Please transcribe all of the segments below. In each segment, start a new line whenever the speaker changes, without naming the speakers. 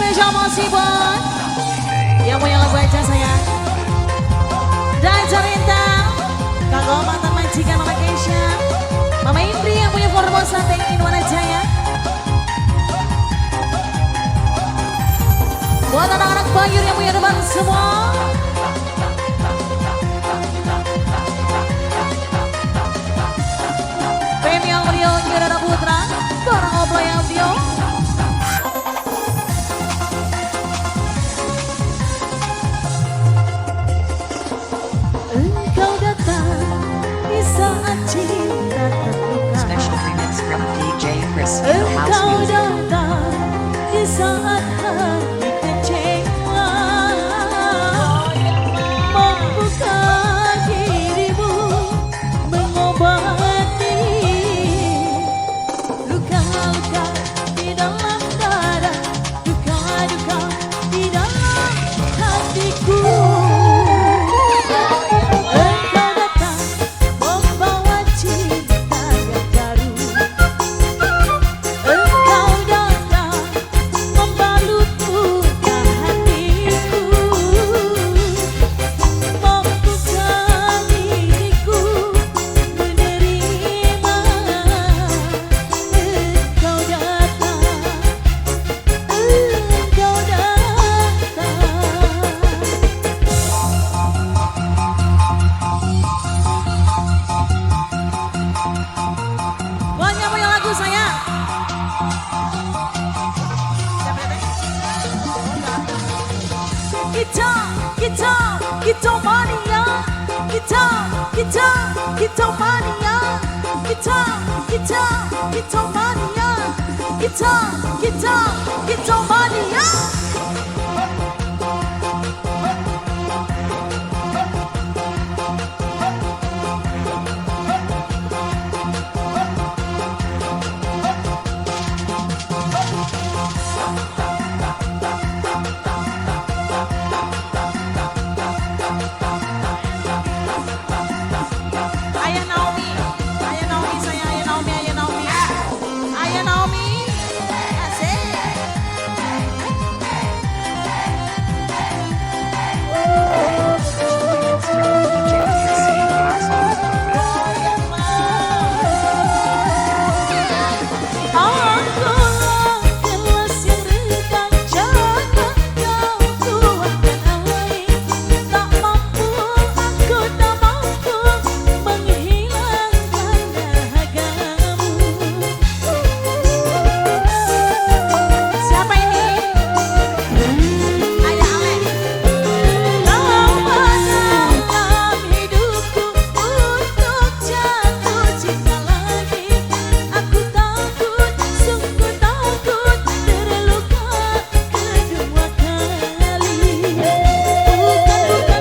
spesial masih buat yang punya lagu aja sayang. Dan cerita kagak mantan majikan Mama Keisha, Mama Indri yang punya Formosa Tengin Wanajaya. Buat anak-anak Bayur yang punya depan semua. Femi Audio Gerada Putra, barang Oplay Audio. Engkau datang di saat cinta terluka.
Special remix from DJ Chris in the house
Engkau
music.
datang di saat hati kecewa. Mampukah dirimu mengobati luka-luka di dalam dada, duka-duka di dalam hatiku. Engkau datang membawa cinta yang baru. Engkau datang membalut luka hatiku. Mampukah diriku menerima? Engkau datang, engkau datang. Buatnya punya lagu saya. Kita mania. Kita mania. Kita mania. Kita mania. Ayah Naomi saya, Ayah Naomi, asik. Angkatlah gelas yang regang, jangan kau tuangkan air. Tak mampu, aku tak mampu menghilangkan dahagamu. Siapa ini? Ayah Alek. Lama dalam hidupku untuk jatuh cinta lagi. Aku takut, sungguh takut terluka kedua kali.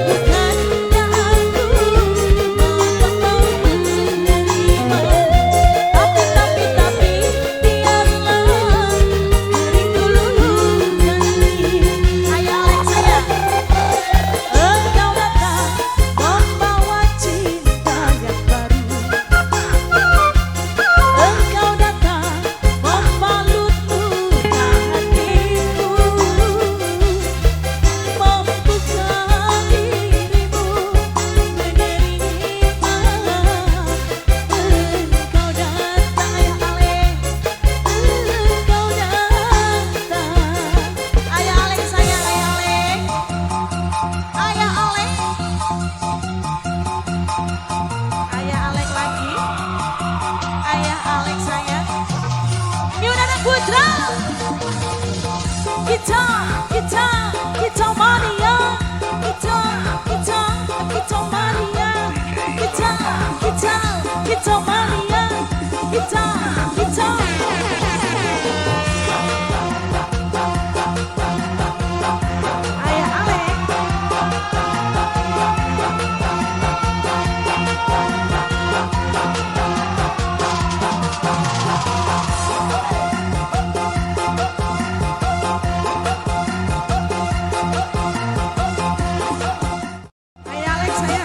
Bukan, ya aku mau menerima. Tapi biarlah kering dulu kali. Ayah Alek saya. Engkau datang membawa cinta yang baru. Engkau datang membalut luka hatiku. Mampukah dirimu menerima? Engkau datang Ayah Alek. Engkau datang. Ayah Alek saya, Ayah Alek. Ayah Alek. Ayah Alek lagi. Ayah Alek saya. Yunana Putra. Kita mania. Kita mania. Kita mania. Kita. Ayah Alek. Ayah Alek saya.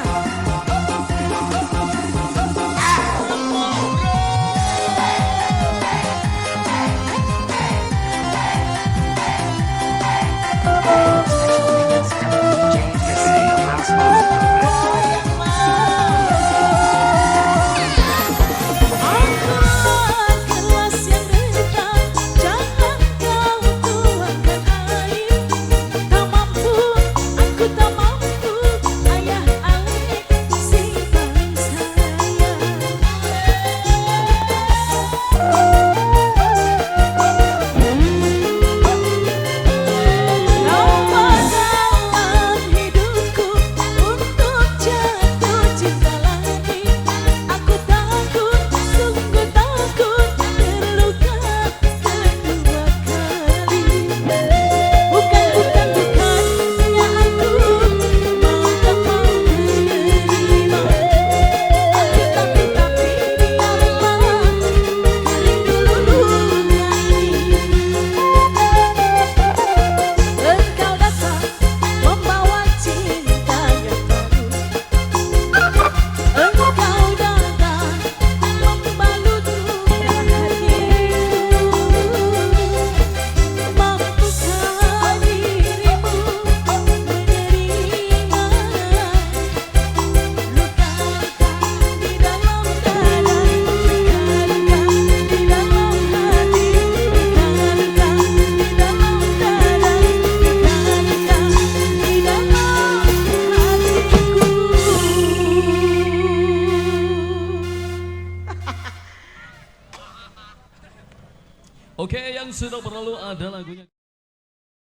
yang sudah berlalu ada lagunya.